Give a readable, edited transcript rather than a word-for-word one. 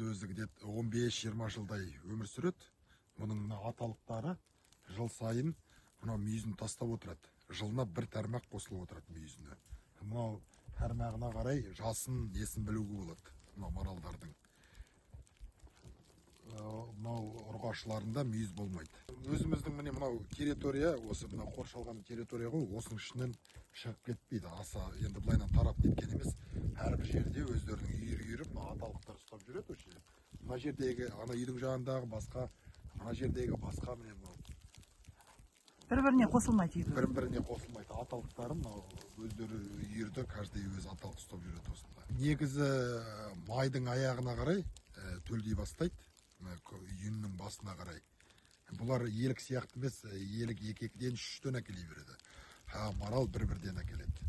өзі где-то 15-20 жылдай өмір сүреді. Мұның аталықтары жыл сайын мынау мүйізін тастап отырады. Жылына бір тармақ қосылып отырады мүйізіне. Мынау тармағына қарай жасын, несін білуге болады. Мынау маралдардың. Мынау ұрғашыларында мүйіз болмайды. Өзіміздің міне мынау территория, осы мынау қоршалған территория ғой, осының ішінен шығып кетпейді. Аса енді былайынан тарап кеткен емес. Әрбір жерде өздерінің үйір-үйіріп, мына аталықтар ұстап жүреді осы. Мына жердегі, ана үйдің жағындағы басқа, мына жердегі басқа міне мынау. Бір-біріне қосылмайды. Бір-біріне қосылмайды. Аталықтары мынау өздері үйірді, каждый өз аталық ұстап жүреді осында. Негізі майдың аяғына қарай төлдей бастайды. Үйіннің басына қарай. Бұлар елік сияқты емес, елік 2-2-ден 3-3-ден әкелей береді. Марал бір-бірден әкеледі.